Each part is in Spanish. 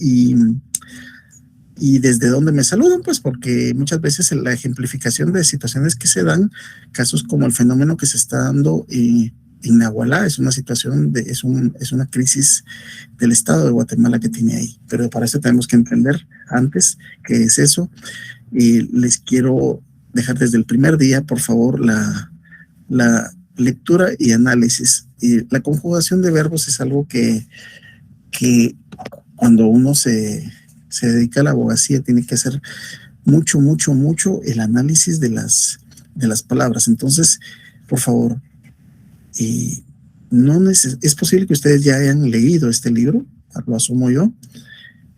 y, y desde dónde me saludan, pues porque muchas veces la ejemplificación de situaciones que se dan, casos como el fenómeno que se está dando en Nahualá, es una situación, es una crisis del Estado de Guatemala que tiene ahí, pero para eso tenemos que entender antes qué es eso. Les quiero dejar desde el primer día, por favor, la lectura y análisis. La conjugación de verbos es algo que cuando uno se dedica a la abogacía tiene que hacer mucho el análisis de las palabras. Entonces, por favor, es posible que ustedes ya hayan leído este libro, lo asumo yo,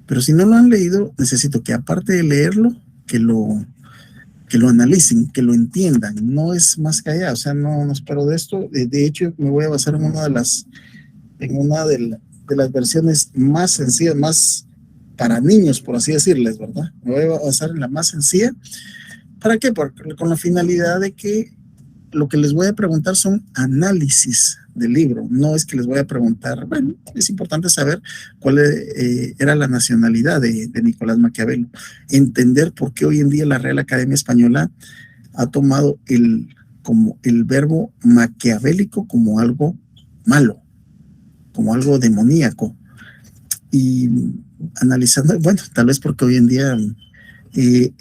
pero si no lo han leído, necesito que aparte de leerlo, que lo analicen, que lo entiendan. No es más que allá, o sea, no espero de esto. De hecho, me voy a basar en una de las versiones más sencillas, más para niños, por así decirles, ¿verdad? Me voy a basar en la más sencilla. ¿Para qué? Porque con la finalidad de que lo que les voy a preguntar son análisis del libro. No es que les voy a preguntar, bueno, es importante saber cuál era la nacionalidad de Nicolás Maquiavelo. Entender por qué hoy en día la Real Academia Española ha tomado como el verbo maquiavélico como algo malo, como algo demoníaco. Y analizando, bueno, tal vez porque hoy en día he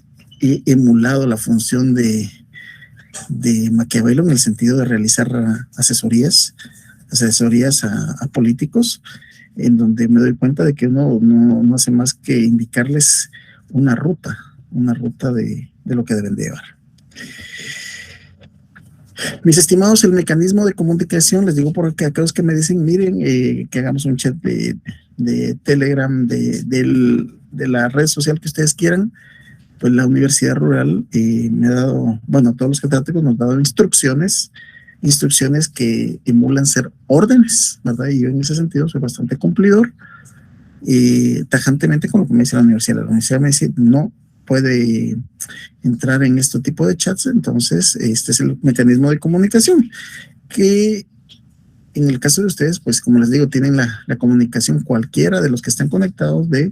emulado la función de Maquiavelo en el sentido de realizar asesorías a políticos, en donde me doy cuenta de que uno no hace más que indicarles una ruta de lo que deben de llevar. Mis estimados, el mecanismo de comunicación, les digo porque aquellos que me dicen, miren, que hagamos un chat de Telegram, de la red social que ustedes quieran, pues la Universidad Rural me ha dado, bueno, todos los catedráticos nos han dado instrucciones que emulan ser órdenes, ¿verdad? Y yo en ese sentido soy bastante cumplidor, tajantemente con lo que me dice la universidad. La universidad me dice, no puede entrar en este tipo de chats, entonces este es el mecanismo de comunicación, que en el caso de ustedes, pues como les digo, tienen la comunicación, cualquiera de los que están conectados, de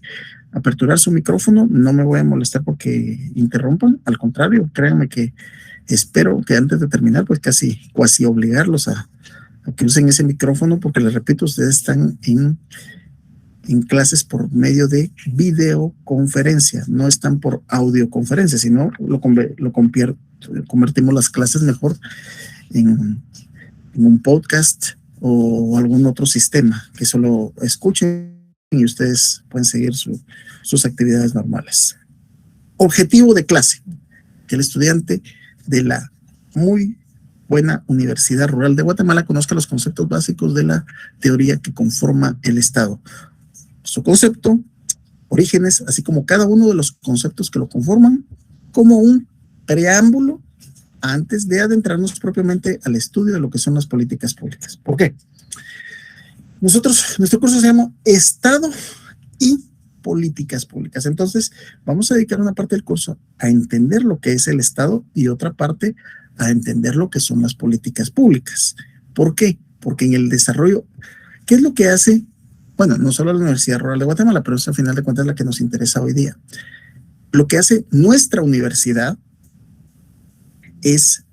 aperturar su micrófono. No me voy a molestar porque interrumpan, al contrario, créanme que espero que antes de terminar, pues casi obligarlos a que usen ese micrófono, porque les repito, ustedes están en clases por medio de videoconferencia, no están por audioconferencia, sino convertimos las clases mejor en un podcast o algún otro sistema que solo escuchen y ustedes pueden seguir sus actividades normales. Objetivo de clase: que el estudiante de la muy buena Universidad Rural de Guatemala conozca los conceptos básicos de la teoría que conforma el Estado, su concepto, orígenes, así como cada uno de los conceptos que lo conforman, como un preámbulo antes de adentrarnos propiamente al estudio de lo que son las políticas públicas. ¿Por qué? Nuestro curso se llama Estado y Políticas Públicas. Entonces, vamos a dedicar una parte del curso a entender lo que es el Estado y otra parte a entender lo que son las políticas públicas. ¿Por qué? Porque en el desarrollo, ¿qué es lo que hace? Bueno, no solo la Universidad Rural de Guatemala, pero eso al final de cuentas es la que nos interesa hoy día. Lo que hace nuestra universidad es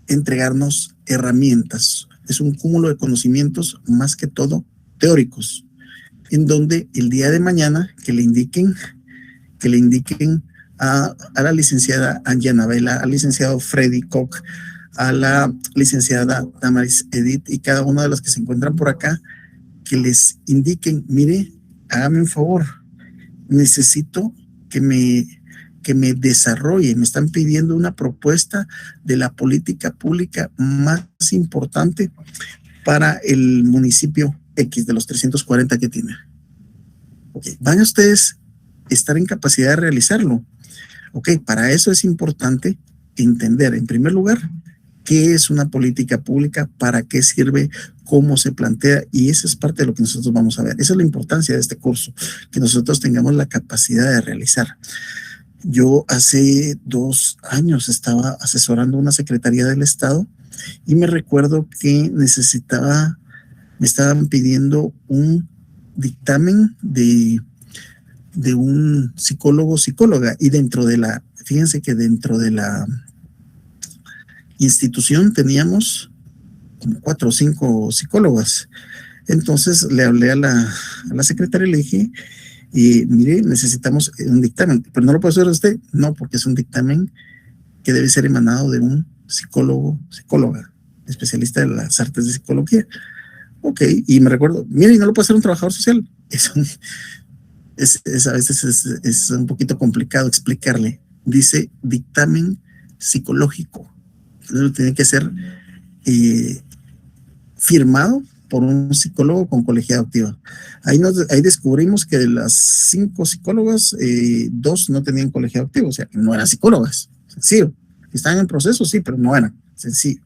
entregarnos herramientas. Es un cúmulo de conocimientos, más que todo teóricos, en donde el día de mañana que le indiquen a la licenciada Angianabela, al licenciado Freddy Koch, a la licenciada Damaris Edith y cada una de las que se encuentran por acá, que les indiquen, mire, hágame un favor, necesito que me desarrolle, me están pidiendo una propuesta de la política pública más importante para el municipio X de los 340 que tiene. Okay. ¿Van a ustedes estar en capacidad de realizarlo? Ok, para eso es importante entender, en primer lugar, qué es una política pública, para qué sirve, cómo se plantea, y esa es parte de lo que nosotros vamos a ver. Esa es la importancia de este curso, que nosotros tengamos la capacidad de realizar. Yo hace 2 años estaba asesorando una secretaría del Estado y me recuerdo que me estaban pidiendo un dictamen de de un psicólogo, psicóloga, y fíjense que dentro de la institución teníamos como 4 o 5 psicólogas. Entonces le hablé a la secretaria y le dije, mire, necesitamos un dictamen, pero no lo puede hacer usted, no, porque es un dictamen que debe ser emanado de un psicólogo, psicóloga, especialista de las artes de psicología. Ok, y me recuerdo, mire, no lo puede hacer un trabajador social. A veces es un poquito complicado explicarle. Dice dictamen psicológico. Entonces tiene que ser firmado por un psicólogo con colegiado activo. Ahí descubrimos que de las 5 psicólogas, 2 no tenían colegiado activo, o sea, que no eran psicólogas. Sencillo. Estaban en proceso, sí, pero no eran. Sencillo.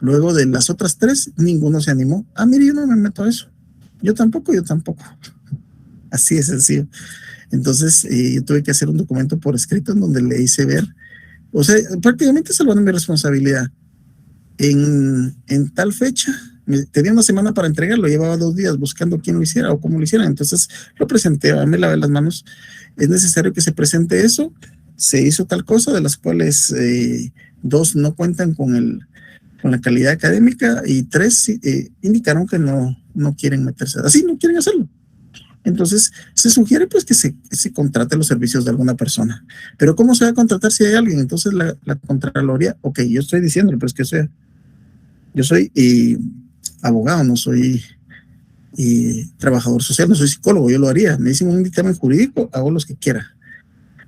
Luego de las otras 3, ninguno se animó. Mire, yo no me meto a eso. Yo tampoco. Así es sencillo. Entonces, yo tuve que hacer un documento por escrito en donde le hice ver, o sea, prácticamente salvando mi responsabilidad. En tal fecha, tenía una semana para entregarlo, llevaba 2 días buscando quién lo hiciera o cómo lo hicieran. Entonces, lo presenté, me lavé las manos. Es necesario que se presente eso. Se hizo tal cosa, de las cuales 2 no cuentan con la calidad académica y 3 indicaron que no quieren meterse, así no quieren hacerlo. Entonces, se sugiere pues que se contrate los servicios de alguna persona. Pero ¿cómo se va a contratar si hay alguien? Entonces la Contraloría, ok, yo estoy diciéndole, pero es que yo soy abogado, no soy trabajador social, no soy psicólogo, yo lo haría. Me dicen un dictamen jurídico, hago los que quiera.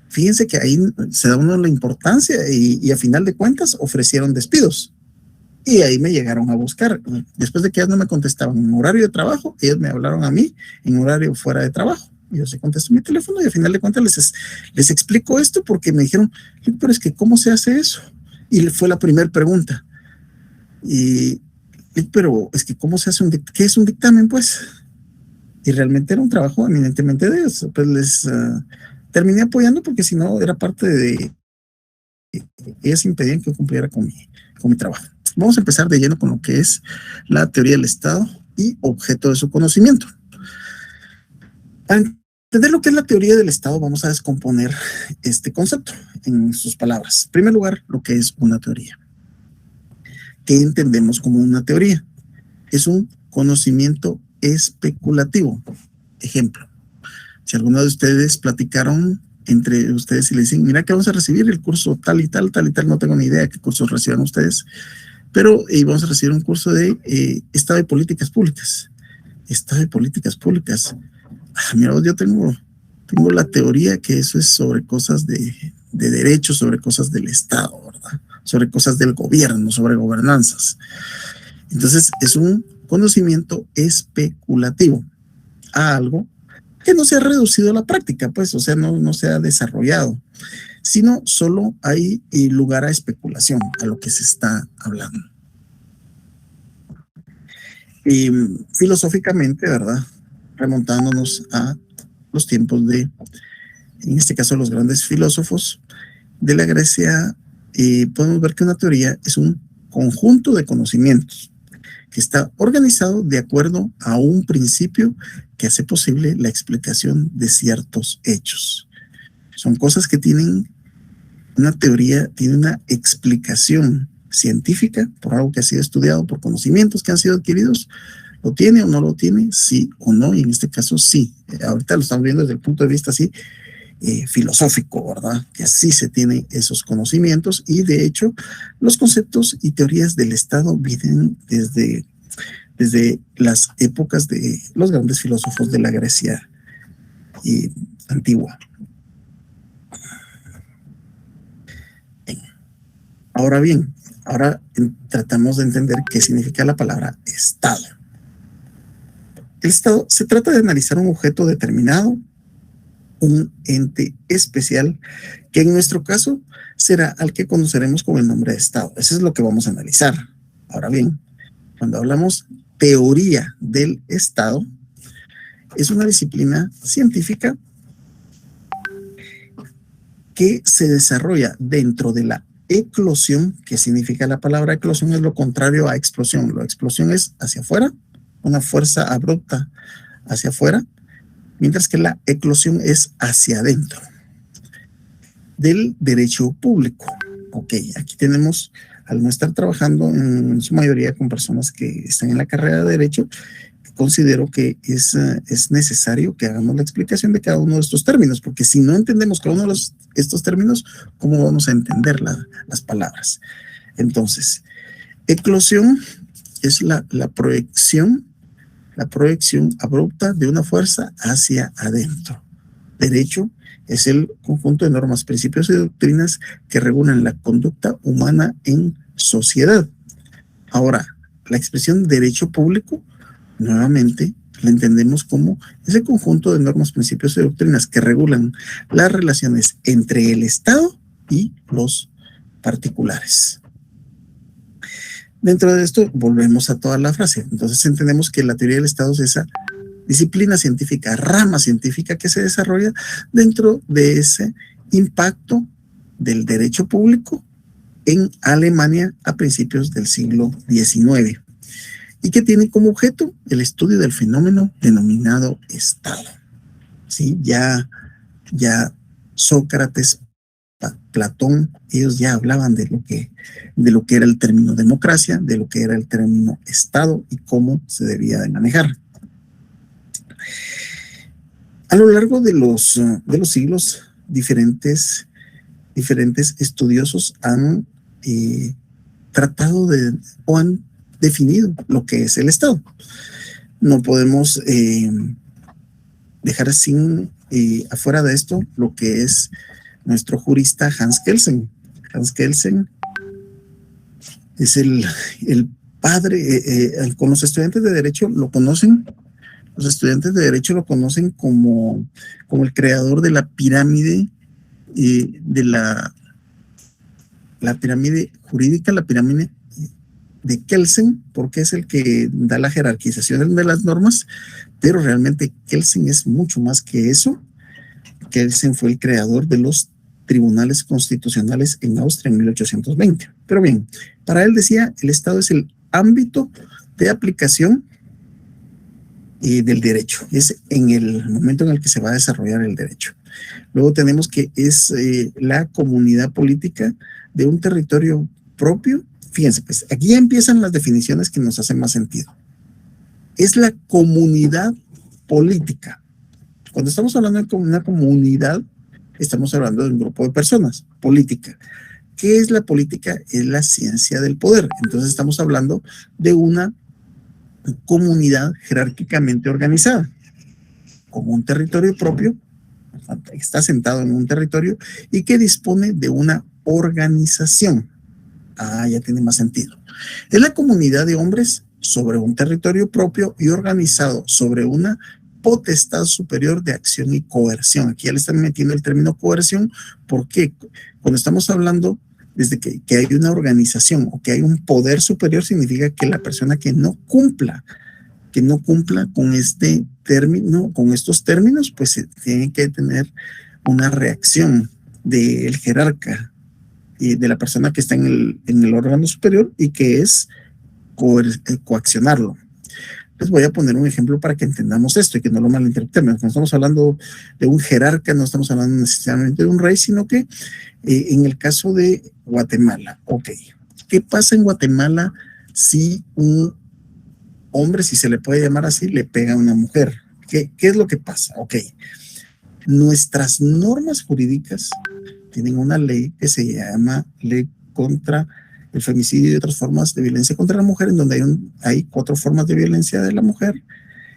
Fíjense que ahí se da uno la importancia y a final de cuentas ofrecieron despidos. Y ahí me llegaron a buscar. Después de que ellas no me contestaban en horario de trabajo, ellos me hablaron a mí en horario fuera de trabajo. Y yo se contesto mi teléfono y al final de cuentas les explico esto porque me dijeron, pero es que ¿cómo se hace eso? Y fue la primera pregunta. Pero es que ¿cómo se hace qué es un dictamen, pues? Y realmente era un trabajo eminentemente de ellos. Pues les terminé apoyando porque si no era parte de... Ellas impedían que yo cumpliera con mi trabajo. Vamos a empezar de lleno con lo que es la teoría del Estado y objeto de su conocimiento. Para entender lo que es la teoría del Estado, vamos a descomponer este concepto en sus palabras. En primer lugar, lo que es una teoría. ¿Qué entendemos como una teoría? Es un conocimiento especulativo. Ejemplo, si alguno de ustedes platicaron entre ustedes y le dicen, mira que vamos a recibir el curso tal y tal, no tengo ni idea qué cursos reciban ustedes, pero vamos a recibir un curso de Estado y Políticas Públicas. Estado y Políticas Públicas. Mira, yo tengo la teoría que eso es sobre cosas de derechos, sobre cosas del Estado, ¿verdad? Sobre cosas del gobierno, sobre gobernanzas. Entonces, es un conocimiento especulativo a algo que no se ha reducido a la práctica, pues, o sea, no se ha desarrollado, sino solo hay lugar a especulación, a lo que se está hablando. Y filosóficamente, ¿verdad? Remontándonos a los tiempos en este caso, los grandes filósofos de la Grecia, podemos ver que una teoría es un conjunto de conocimientos que está organizado de acuerdo a un principio que hace posible la explicación de ciertos hechos. Son cosas que tienen una teoría, tiene una explicación científica por algo que ha sido estudiado, por conocimientos que han sido adquiridos. ¿Lo tiene o no lo tiene? Sí o no, y en este caso sí. Ahorita lo estamos viendo desde el punto de vista así filosófico, ¿verdad? Que así se tienen esos conocimientos y de hecho los conceptos y teorías del Estado vienen desde las épocas de los grandes filósofos de la Grecia antigua. Ahora bien, tratamos de entender qué significa la palabra Estado. El Estado se trata de analizar un objeto determinado, un ente especial, que en nuestro caso será al que conoceremos con el nombre de Estado. Eso es lo que vamos a analizar. Ahora bien, cuando hablamos teoría del Estado, es una disciplina científica que se desarrolla dentro de la eclosión. ¿Qué significa la palabra eclosión? Es lo contrario a explosión. La explosión es hacia afuera, una fuerza abrupta hacia afuera. mientras que la eclosión es hacia adentro del derecho público. Ok, aquí tenemos, al no estar trabajando en su mayoría con personas que están en la carrera de derecho, considero que es necesario que hagamos la explicación de cada uno de estos términos, porque si no entendemos cada uno de estos términos, ¿cómo vamos a entender las palabras? Entonces, eclosión es la proyección abrupta de una fuerza hacia adentro. Derecho es el conjunto de normas, principios y doctrinas que regulan la conducta humana en sociedad. Ahora, la expresión derecho público, nuevamente, la entendemos como ese conjunto de normas, principios y doctrinas que regulan las relaciones entre el Estado y los particulares. Dentro de esto, volvemos a toda la frase. Entonces entendemos que la teoría del Estado es esa disciplina científica, rama científica que se desarrolla dentro de ese impacto del derecho público en Alemania a principios del siglo XIX y que tiene como objeto el estudio del fenómeno denominado Estado. ¿Sí? Ya Sócrates, Platón, ellos ya hablaban de lo que era el término democracia, de lo que era el término Estado y cómo se debía de manejar. A lo largo de los siglos, diferentes estudiosos han tratado o han definido lo que es el Estado. No podemos dejar afuera de esto lo que es nuestro jurista Hans Kelsen. Hans Kelsen es el padre, con los estudiantes de Derecho lo conocen. Los estudiantes de Derecho lo conocen como el creador de la pirámide, de la pirámide jurídica, la pirámide de Kelsen, porque es el que da la jerarquización de las normas, pero realmente Kelsen es mucho más que eso. Kelsen fue el creador de los tribunales constitucionales en Austria en 1820. Pero bien, para él decía, el Estado es el ámbito de aplicación del derecho, es en el momento en el que se va a desarrollar el derecho. Luego tenemos que es la comunidad política de un territorio propio. Fíjense, pues aquí ya empiezan las definiciones que nos hacen más sentido. Es la comunidad política. Cuando estamos hablando de una comunidad, estamos hablando de un grupo de personas. Política. ¿Qué es la política? Es la ciencia del poder. Entonces estamos hablando de una comunidad jerárquicamente organizada, como un territorio propio, está sentado en un territorio y que dispone de una organización. Ya tiene más sentido. Es la comunidad de hombres sobre un territorio propio y organizado sobre una potestad superior de acción y coerción. Aquí ya le están metiendo el término coerción, porque cuando estamos hablando desde que hay una organización o que hay un poder superior, significa que la persona que no cumpla con este término, con estos términos, pues se tiene que tener una reacción del jerarca y de la persona que está en el órgano superior y que es coaccionarlo. Les voy a poner un ejemplo para que entendamos esto y que no lo malinterpretemos. No estamos hablando de un jerarca, no estamos hablando necesariamente de un rey, sino que en el caso de Guatemala, ok, ¿qué pasa en Guatemala si un hombre, si se le puede llamar así, le pega a una mujer? ¿Qué es lo que pasa? Ok, nuestras normas jurídicas tienen una ley que se llama Ley contra el Femicidio y otras formas de violencia contra la mujer, en donde hay 4 formas de violencia de la mujer,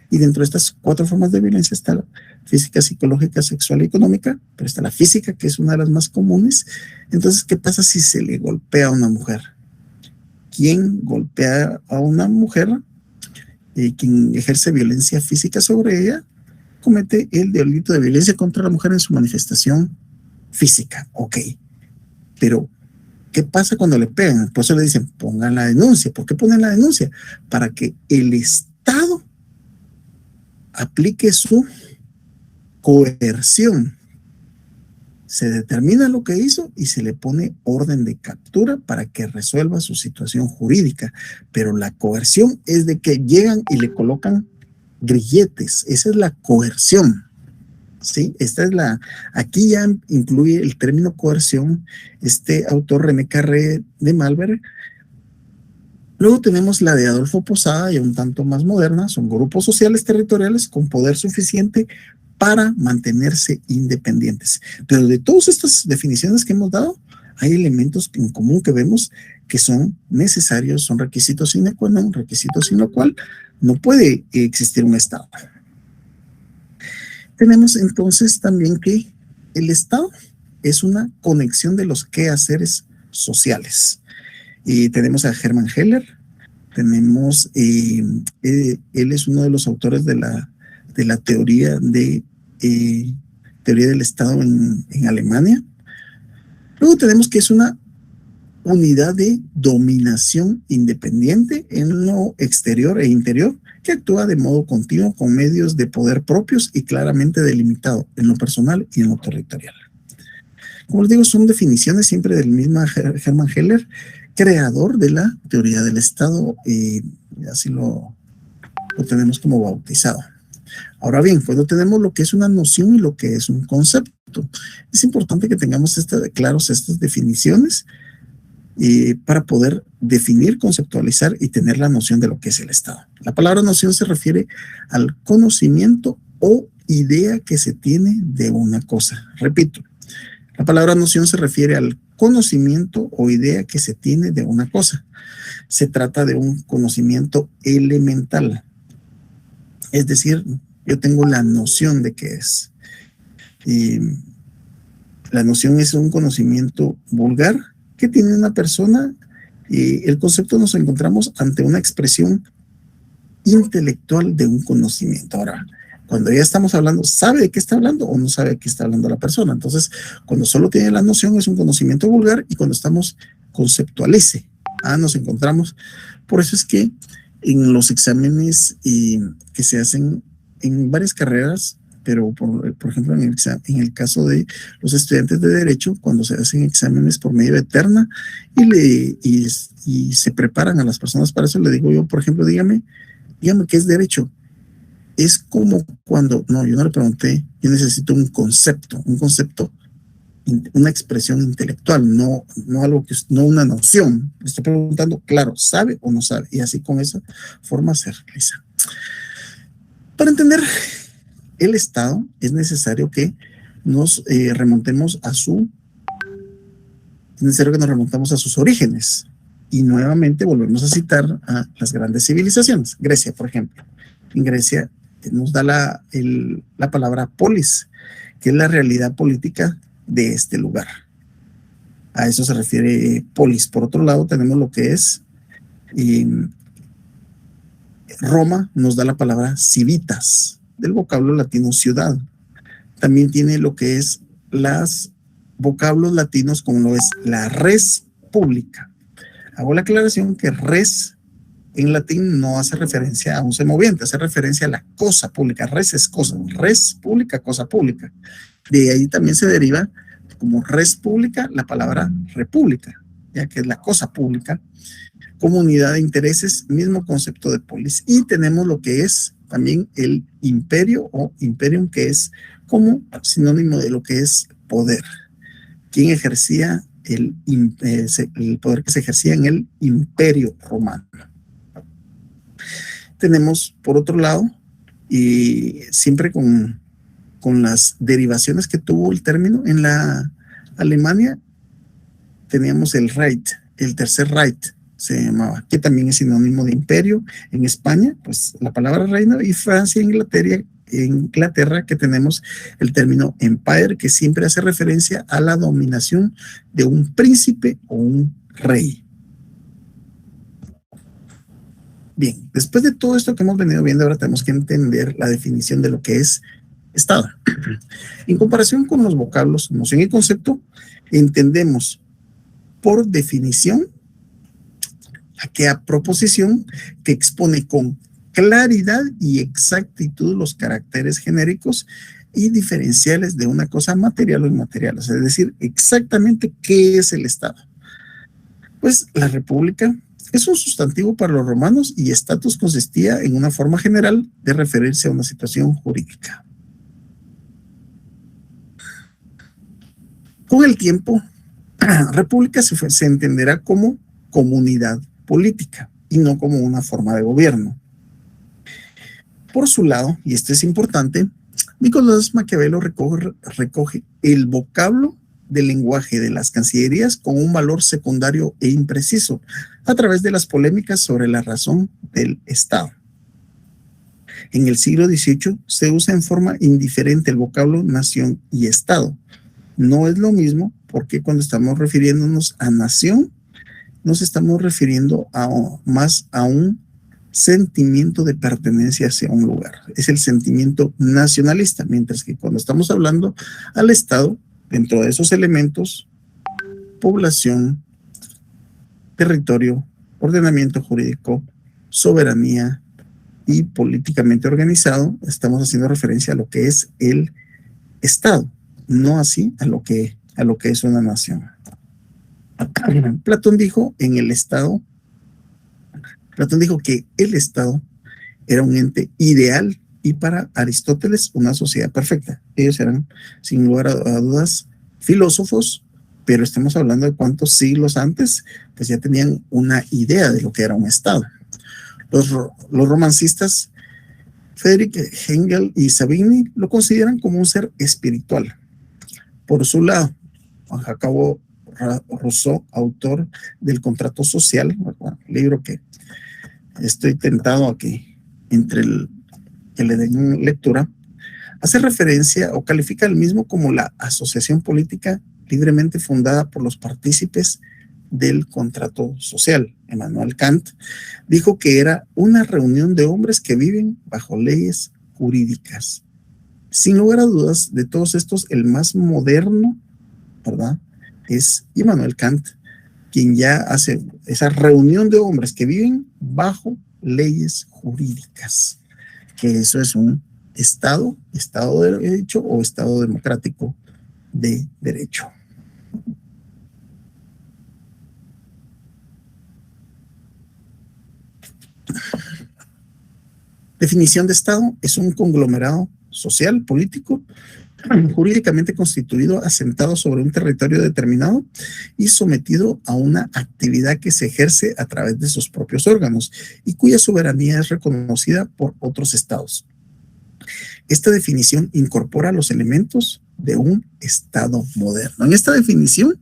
y dentro de estas 4 formas de violencia está la física, psicológica, sexual y económica, pero está la física, que es una de las más comunes. Entonces, ¿qué pasa si se le golpea a una mujer? ¿Quién golpea a una mujer? Quien ejerce violencia física sobre ella, comete el delito de violencia contra la mujer en su manifestación física. Ok, pero ¿qué pasa cuando le pegan? Por eso le dicen, pongan la denuncia. ¿Por qué ponen la denuncia? Para que el Estado aplique su coerción. Se determina lo que hizo y se le pone orden de captura para que resuelva su situación jurídica. Pero la coerción es de que llegan y le colocan grilletes. Esa es la coerción. ¿sí? Aquí ya incluye el término coerción, este autor René Carré de Malver. Luego tenemos la de Adolfo Posada, y un tanto más moderna, son grupos sociales territoriales con poder suficiente para mantenerse independientes. Pero de todas estas definiciones que hemos dado, hay elementos en común que vemos que son necesarios, son requisitos sine qua non, requisitos sin lo cual no puede existir un Estado. Tenemos entonces también que el Estado es una conexión de los quehaceres sociales. Y tenemos a Hermann Heller, tenemos, él es uno de los autores de la teoría del Estado en Alemania. Luego tenemos que es una unidad de dominación independiente en lo exterior e interior que actúa de modo continuo con medios de poder propios y claramente delimitado en lo personal y en lo territorial. Como les digo, son definiciones siempre del mismo Hermann Heller, creador de la teoría del Estado, así lo tenemos como bautizado. Ahora bien, cuando tenemos lo que es una noción y lo que es un concepto, es importante que tengamos claros estas definiciones para poder definir, conceptualizar y tener la noción de lo que es el Estado. La palabra noción se refiere al conocimiento o idea que se tiene de una cosa. Repito, la palabra noción se refiere al conocimiento o idea que se tiene de una cosa. Se trata de un conocimiento elemental. Es decir, yo tengo la noción de qué es. La noción es un conocimiento vulgar que tiene una persona. El concepto nos encontramos ante una expresión intelectual de un conocimiento. Ahora, cuando ya estamos hablando, ¿sabe de qué está hablando o no sabe de qué está hablando la persona? Entonces, cuando solo tiene la noción es un conocimiento vulgar, y cuando estamos conceptualice, nos encontramos. Por eso es que en los exámenes que se hacen en varias carreras, pero por ejemplo en el caso de los estudiantes de Derecho, cuando se hacen exámenes por medio de terna y se preparan a las personas para eso, le digo yo, por ejemplo, dígame qué es Derecho. Es como cuando, no, yo no le pregunté, yo necesito un concepto, una expresión intelectual, no una noción. Le estoy preguntando, claro, ¿sabe o no sabe? Y así con esa forma se realiza. Para entender el Estado es necesario que nos remontemos a sus orígenes. Y nuevamente volvemos a citar a las grandes civilizaciones. Grecia, por ejemplo. En Grecia nos da la palabra polis, que es la realidad política de este lugar. A eso se refiere polis. Por otro lado, tenemos lo que es Roma, nos da la palabra civitas, del vocablo latino ciudad. También tiene lo que es los vocablos latinos, como lo es la res pública. Hago la aclaración que res en latín no hace referencia a un semoviente, hace referencia a la cosa pública. Res es cosa, res pública, cosa pública. De ahí también se deriva como res pública la palabra república, ya que es la cosa pública, comunidad de intereses, mismo concepto de polis. Y tenemos lo que es también el imperio o imperium, que es como sinónimo de lo que es poder. ¿Quién ejercía el poder que se ejercía en el imperio romano? Tenemos, por otro lado, y siempre con las derivaciones que tuvo el término en la Alemania, teníamos el Reich, el tercer Reich se llamaba, que también es sinónimo de imperio. En España, pues la palabra reino, y Francia e Inglaterra, que tenemos el término empire, que siempre hace referencia a la dominación de un príncipe o un rey. Bien, después de todo esto que hemos venido viendo, ahora tenemos que entender la definición de lo que es Estado. En comparación con los vocablos, noción y concepto, entendemos por definición aquella proposición que expone con claridad y exactitud los caracteres genéricos y diferenciales de una cosa material o inmaterial, es decir, exactamente qué es el Estado. Pues la república es un sustantivo para los romanos, y estatus consistía en una forma general de referirse a una situación jurídica. Con el tiempo, república se entenderá como comunidad política y no como una forma de gobierno. Por su lado, y esto es importante, Nicolás Maquiavelo recoge el vocablo del lenguaje de las cancillerías con un valor secundario e impreciso a través de las polémicas sobre la razón del Estado. En el siglo XVIII se usa en forma indiferente el vocablo nación y Estado. No es lo mismo porque cuando estamos refiriéndonos a nación, nos estamos refiriendo más a un sentimiento de pertenencia hacia un lugar. Es el sentimiento nacionalista, mientras que cuando estamos hablando al Estado, dentro de esos elementos, población, territorio, ordenamiento jurídico, soberanía y políticamente organizado, estamos haciendo referencia a lo que es el Estado, no así a lo que es una nación. Platón dijo que el Estado era un ente ideal y para Aristóteles una sociedad perfecta. Ellos eran, sin lugar a dudas, filósofos, pero estamos hablando de cuántos siglos antes, pues ya tenían una idea de lo que era un Estado. Los romancistas Friedrich Hegel y Savigny lo consideran como un ser espiritual. Por su lado, Juan Jacobo Rousseau, autor del Contrato Social, libro que estoy tentado a que le den lectura, hace referencia o califica el mismo como la asociación política libremente fundada por los partícipes del contrato social. Immanuel Kant dijo que era una reunión de hombres que viven bajo leyes jurídicas. Sin lugar a dudas, de todos estos, el más moderno, ¿verdad?, es Immanuel Kant, quien ya hace esa reunión de hombres que viven bajo leyes jurídicas, que eso es un Estado de derecho o Estado democrático de derecho. Definición de Estado: es un conglomerado social, político, jurídicamente constituido, asentado sobre un territorio determinado y sometido a una actividad que se ejerce a través de sus propios órganos y cuya soberanía es reconocida por otros estados. Esta definición incorpora los elementos de un Estado moderno. En esta definición,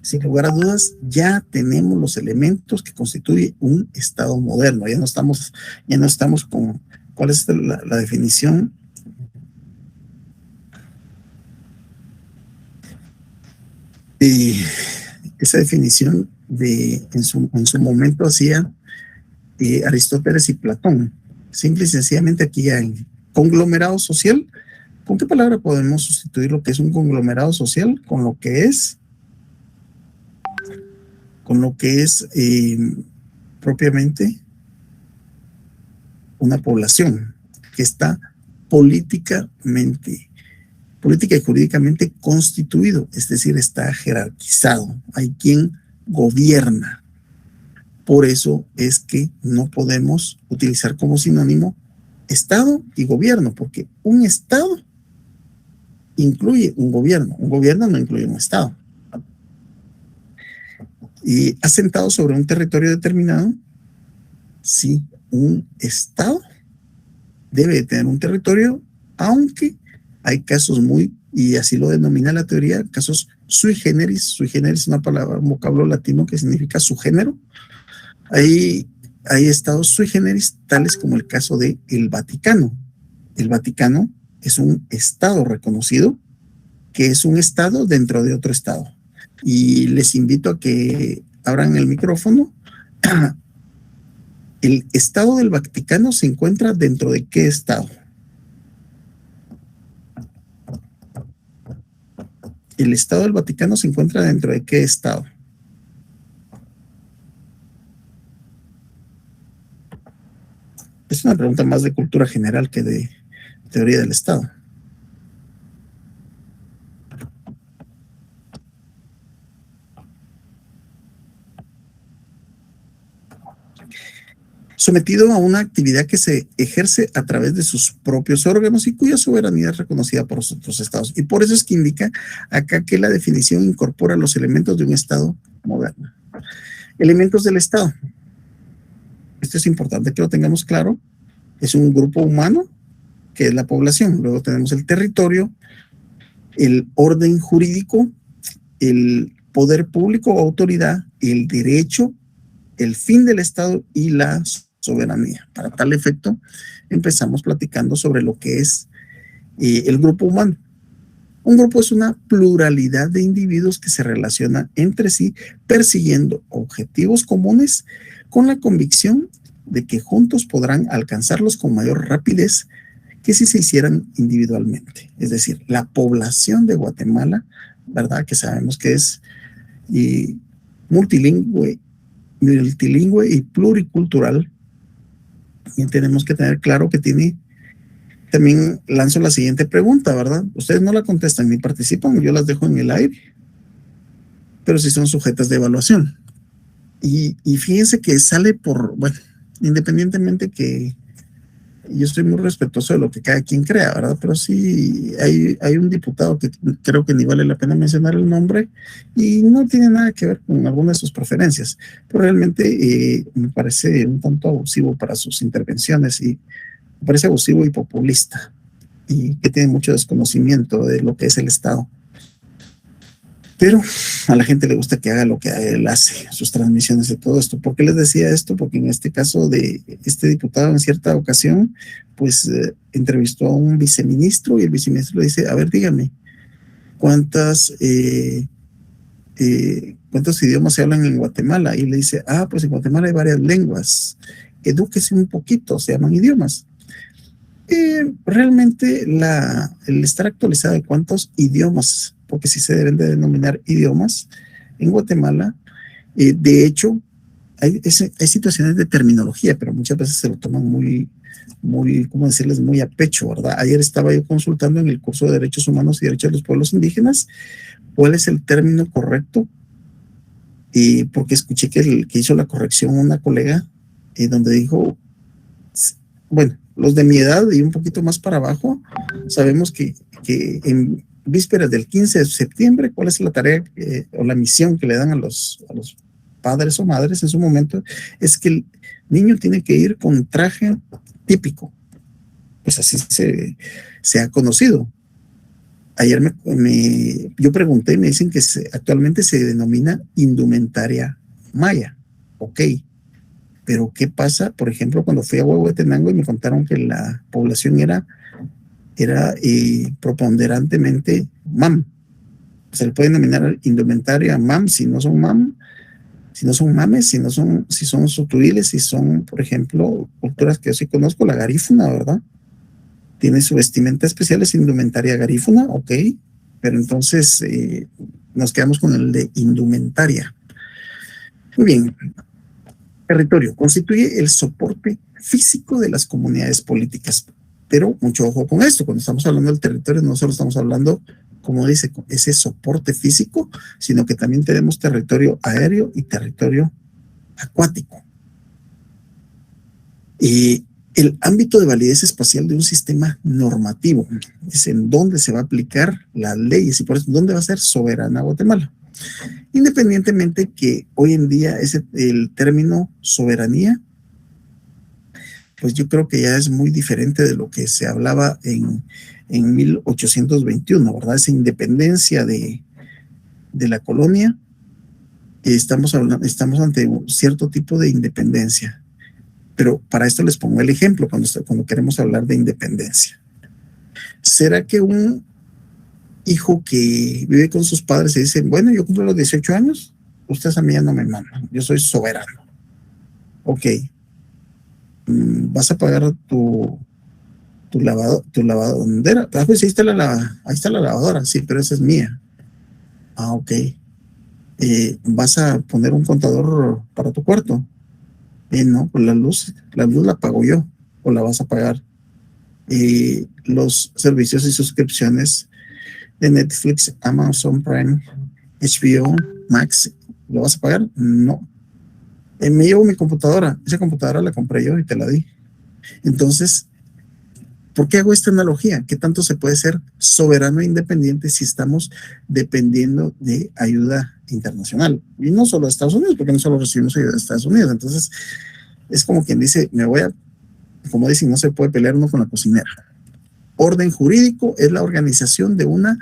sin lugar a dudas, ya tenemos los elementos que constituyen un Estado moderno. Ya no estamos con cuál es la definición. Esa definición en su momento hacía Aristóteles y Platón. Simple y sencillamente aquí hay conglomerado social. ¿Con qué palabra podemos sustituir lo que es un conglomerado social? Con lo que es propiamente una población que está política y jurídicamente constituido, es decir, está jerarquizado. Hay quien gobierna. Por eso es que no podemos utilizar como sinónimo Estado y gobierno, porque un Estado incluye un gobierno no incluye un Estado. Y asentado sobre un territorio determinado, sí, un Estado debe tener un territorio, aunque hay casos y así lo denomina la teoría, casos sui generis. Sui generis es una palabra, un vocablo latino que significa su género. Hay estados sui generis, tales como el caso de el Vaticano. El Vaticano es un estado reconocido, que es un estado dentro de otro estado. Y les invito a que abran el micrófono. ¿El estado del Vaticano se encuentra dentro de qué estado? ¿El estado del Vaticano se encuentra dentro de qué estado? Es una pregunta más de cultura general que de teoría del Estado. sometido a una actividad que se ejerce a través de sus propios órganos y cuya soberanía es reconocida por los otros estados. Y por eso es que indica acá que la definición incorpora los elementos de un estado moderno. Elementos del estado. Esto es importante que lo tengamos claro. Es un grupo humano, que es la población. Luego tenemos el territorio, el orden jurídico, el poder público o autoridad, el derecho, el fin del Estado y la soberanía. Para tal efecto, empezamos platicando sobre lo que es el grupo humano. Un grupo es una pluralidad de individuos que se relacionan entre sí persiguiendo objetivos comunes con la convicción de que juntos podrán alcanzarlos con mayor rapidez que si se hicieran individualmente. Es decir, la población de Guatemala, ¿verdad? Que sabemos que es multilingüe y pluricultural. También tenemos que tener claro que tiene, también lanzo la siguiente pregunta, ¿verdad? Ustedes no la contestan ni participan, yo las dejo en el aire, pero sí son sujetas de evaluación. Y fíjense que sale bueno, independientemente que yo estoy muy respetuoso de lo que cada quien crea, ¿verdad? Pero sí hay un diputado que creo que ni vale la pena mencionar el nombre y no tiene nada que ver con alguna de sus preferencias, pero realmente me parece un tanto abusivo para sus intervenciones y me parece abusivo y populista y que tiene mucho desconocimiento de lo que es el Estado. Pero a la gente le gusta que haga lo que él hace, sus transmisiones de todo esto. ¿Por qué les decía esto? Porque en este caso de este diputado en cierta ocasión, pues entrevistó a un viceministro y el viceministro le dice, a ver, dígame, ¿cuántos idiomas se hablan en Guatemala? Y le dice, pues en Guatemala hay varias lenguas, edúquese un poquito, se llaman idiomas. Realmente el estar actualizado de cuántos idiomas, porque sí se deben de denominar idiomas en Guatemala, de hecho hay situaciones de terminología, pero muchas veces se lo toman muy, ¿cómo decirles? Muy a pecho, ¿verdad? Ayer estaba yo consultando en el curso de Derechos Humanos y Derechos de los Pueblos Indígenas cuál es el término correcto, porque escuché que hizo la corrección una colega donde dijo, bueno, los de mi edad y un poquito más para abajo, sabemos que en vísperas del 15 de septiembre, ¿cuál es la tarea o la misión que le dan a los padres o madres en su momento? Es que el niño tiene que ir con traje típico. Pues así se ha conocido. Ayer yo pregunté y me dicen que actualmente se denomina indumentaria maya. Ok. Pero ¿qué pasa? Por ejemplo, cuando fui a Huehuetenango y me contaron que la población era preponderantemente MAM. Se le puede denominar indumentaria MAM si no son MAM, si no son mames, si son suturiles, si son, por ejemplo, culturas que yo sí conozco, la garífuna, ¿verdad? Tiene su vestimenta especial, es indumentaria garífuna, ok, pero entonces nos quedamos con el de indumentaria. Muy bien. Territorio constituye el soporte físico de las comunidades políticas, pero mucho ojo con esto. Cuando estamos hablando del territorio, no solo estamos hablando, como dice, ese soporte físico, sino que también tenemos territorio aéreo y territorio acuático. El ámbito de validez espacial de un sistema normativo es en dónde se va a aplicar las leyes y por eso dónde va a ser soberana Guatemala. Independientemente que hoy en día el término soberanía, pues yo creo que ya es muy diferente de lo que se hablaba en 1821, ¿verdad? Esa independencia de la colonia, estamos ante un cierto tipo de independencia. Pero para esto les pongo el ejemplo cuando queremos hablar de independencia. ¿Será que un hijo que vive con sus padres y dice, bueno, yo cumplo los 18 años, ustedes a mí ya no me mandan, yo soy soberano? Ok, vas a pagar tu lavadora. Pues ahí está la lavadora, sí, pero esa es mía. Ok. ¿Vas a poner un contador para tu cuarto? No, pues la luz la pago yo, o la vas a pagar. Los servicios y suscripciones de Netflix, Amazon Prime, HBO, Max, ¿lo vas a pagar? No. Me llevo mi computadora. Esa computadora la compré yo y te la di. Entonces, ¿por qué hago esta analogía? ¿Qué tanto se puede ser soberano e independiente si estamos dependiendo de ayuda internacional? Y no solo de Estados Unidos, porque no solo recibimos ayuda de Estados Unidos. Entonces, es como quien dice, como dicen, no se puede pelear uno con la cocinera. Orden jurídico es la organización de una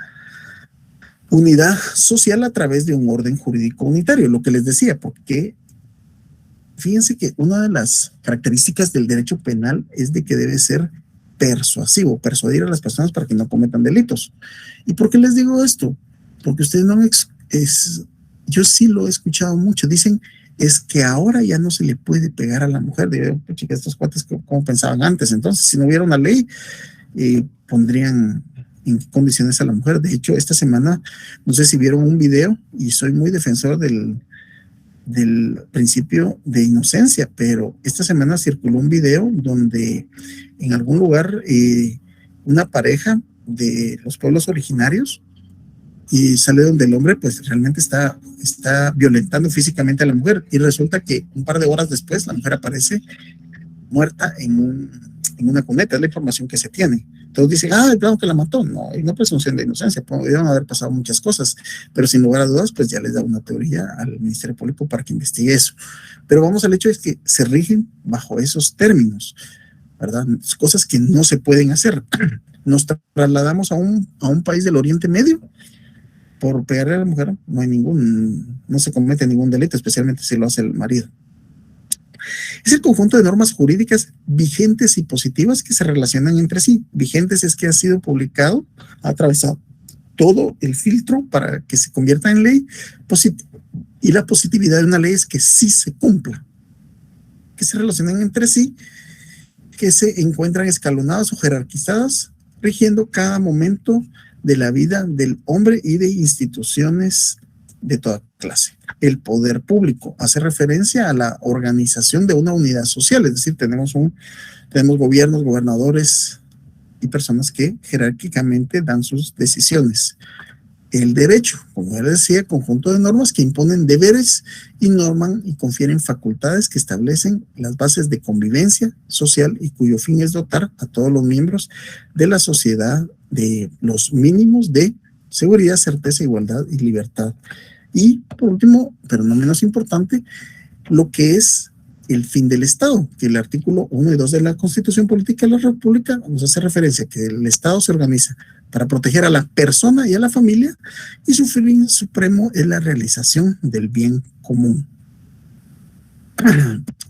unidad social a través de un orden jurídico unitario, lo que les decía, porque fíjense que una de las características del derecho penal es de que debe ser persuasivo, persuadir a las personas para que no cometan delitos. ¿Y por qué les digo esto? Porque ustedes no yo sí lo he escuchado mucho, dicen, es que ahora ya no se le puede pegar a la mujer. Digo, chica, estos cuates, ¿cómo pensaban antes? Entonces, si no hubiera una ley, pondrían en qué condiciones a la mujer. De hecho, esta semana, no sé si vieron un video, y soy muy defensor del principio de inocencia, pero esta semana circuló un video donde en algún lugar una pareja de los pueblos originarios y sale donde el hombre pues realmente está violentando físicamente a la mujer, y resulta que un par de horas después la mujer aparece muerta en una cuneta. Es la información que se tiene. Todos dicen, claro que la mató. No, hay una presunción de inocencia, pudieron haber pasado muchas cosas, pero sin lugar a dudas, pues ya les da una teoría al Ministerio Público para que investigue eso. Pero vamos al hecho de que se rigen bajo esos términos, ¿verdad? Cosas que no se pueden hacer. Nos trasladamos a un país del Oriente Medio. Por pegarle a la mujer no se comete ningún delito, especialmente si lo hace el marido. Es el conjunto de normas jurídicas vigentes y positivas que se relacionan entre sí. Vigentes es que ha sido publicado, ha atravesado todo el filtro para que se convierta en ley. Y la positividad de una ley es que sí se cumpla, que se relacionan entre sí, que se encuentran escalonadas o jerarquizadas, rigiendo cada momento de la vida del hombre y de instituciones de toda clase. El poder público hace referencia a la organización de una unidad social, es decir, tenemos gobiernos, gobernadores y personas que jerárquicamente dan sus decisiones. El derecho, como ya les decía, conjunto de normas que imponen deberes y norman y confieren facultades que establecen las bases de convivencia social y cuyo fin es dotar a todos los miembros de la sociedad de los mínimos de seguridad, certeza, igualdad y libertad. Y por último, pero no menos importante, lo que es el fin del Estado, que el artículo 1 y 2 de la Constitución Política de la República nos hace referencia a que el Estado se organiza para proteger a la persona y a la familia, y su fin supremo es la realización del bien común.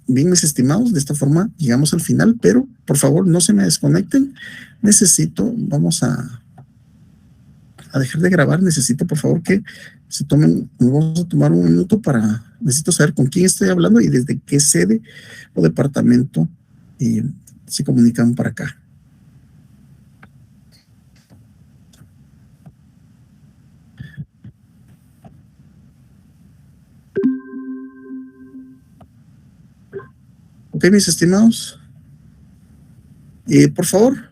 Bien, mis estimados, de esta forma llegamos al final, pero por favor no se me desconecten. Vamos a dejar de grabar. Necesito por favor que vamos a tomar un minuto necesito saber con quién estoy hablando y desde qué sede o departamento se comunican para acá. Ok, mis estimados. Por favor,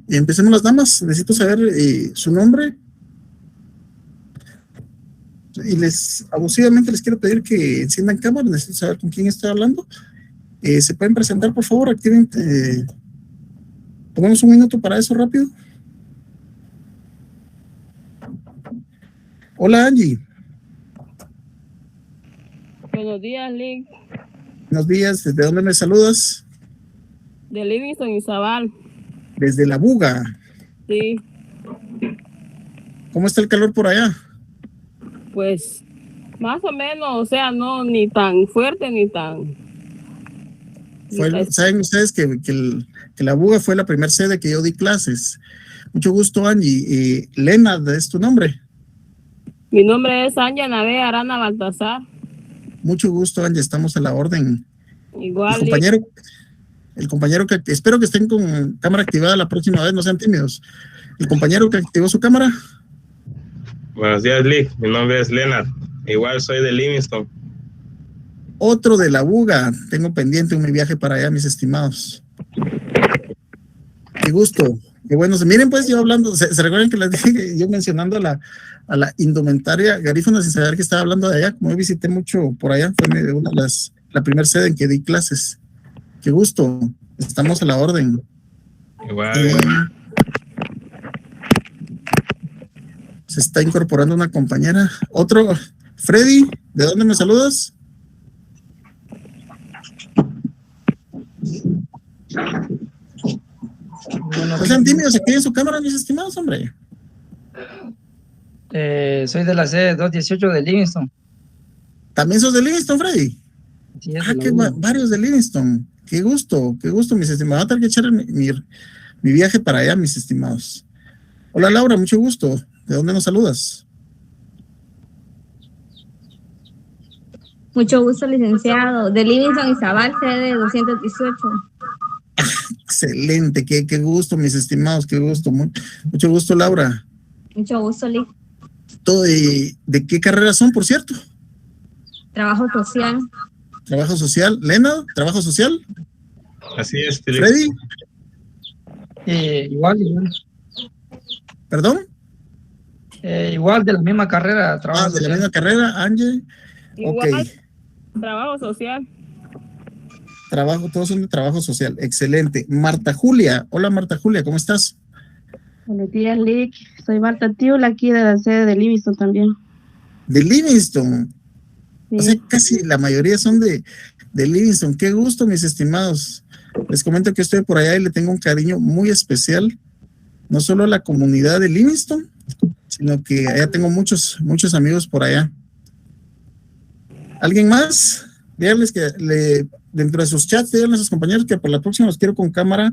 empecemos las damas. Necesito saber su nombre. Y abusivamente les quiero pedir que enciendan cámara. Necesito saber con quién estoy hablando. ¿Se pueden presentar, por favor? Activen. Ponemos un minuto para eso rápido. Hola, Angie. Buenos días, Lick. Buenos días. ¿Desde dónde me saludas? De Livingston y Zabal. Desde La Buga. Sí. ¿Cómo está el calor por allá? Pues más o menos, o sea, no ni tan fuerte ni tan... ¿Saben ustedes que La Buga fue la primera sede que yo di clases? Mucho gusto, Angie. Lena, ¿es tu nombre? Mi nombre es Anja Navé Arana Baltasar. Mucho gusto, Angie. Estamos a la orden. Igual. El compañero que espero que estén con cámara activada la próxima vez, no sean tímidos. El compañero que activó su cámara. Buenos días, Lick. Mi nombre es Leonard. Igual soy de Livingston. Otro de La Buga. Tengo pendiente un viaje para allá, mis estimados. Qué gusto. Qué bueno. Miren, pues yo hablando, ¿se recuerdan que les dije, yo mencionando a la indumentaria garífuna sin saber que estaba hablando de allá? Como yo visité mucho por allá, fue una de la primera sede en que di clases. Qué gusto, estamos a la orden. Igual. Se está incorporando una compañera. Otro, Freddy, ¿de dónde me saludas? No sean tímidos, aquí en su cámara, mis estimados, hombre. Soy de la sede 218 de Livingston. ¿También sos de Livingston, Freddy? Sí, Varios de Livingston. Qué gusto, mis estimados. Voy a tener que echar mi viaje para allá, mis estimados. Hola, Laura, mucho gusto. ¿De dónde nos saludas? Mucho gusto, licenciado. De Livingston, Izabal, sede 218. Excelente, qué gusto, mis estimados, qué gusto. Mucho gusto, Laura. Mucho gusto, Lic. ¿De qué carrera son, por cierto? Trabajo social. Trabajo social. Lena, trabajo social. Así es, Freddy. Igual. ¿Perdón? Igual de la misma carrera. Trabajo de la misma carrera, Ángel. Igual, Ok. trabajo social. Todos son de trabajo social. Excelente. Marta Julia. Hola, Marta Julia, ¿cómo estás? Buenos días, Lick. Soy Marta Tiula, aquí de la sede de Livingston también. De Livingston. Sí. O sea, casi la mayoría son de Livingston. Qué gusto, mis estimados. Les comento que estoy por allá y le tengo un cariño muy especial, no solo a la comunidad de Livingston, sino que allá tengo muchos amigos por allá. ¿Alguien más? Díganles que dentro de sus chats, díganle a sus compañeros que por la próxima los quiero con cámara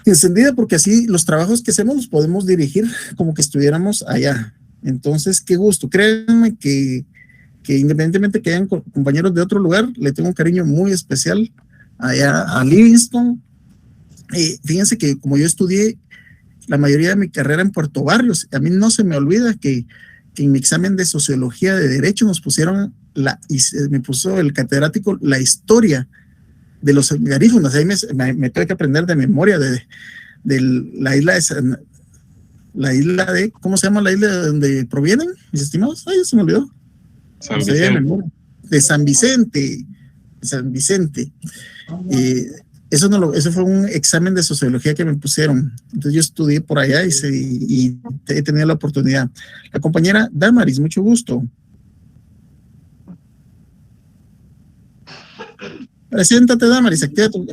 encendida, porque así los trabajos que hacemos los podemos dirigir como que estuviéramos allá. Entonces, qué gusto. Créanme que independientemente que hayan compañeros de otro lugar, le tengo un cariño muy especial allá a Livingston. Fíjense que como yo estudié la mayoría de mi carrera en Puerto Barrios, a mí no se me olvida que en mi examen de sociología de derecho nos pusieron me puso el catedrático la historia de los garífunas. Ahí me tuve que aprender de memoria de la isla de ¿cómo se llama la isla de donde provienen, mis estimados? Ay, se me olvidó. San Vicente. De San Vicente. Eso fue un examen de sociología que me pusieron. Entonces yo estudié por allá y he tenido la oportunidad. La compañera Damaris, mucho gusto. Preséntate, Damaris, activa tu...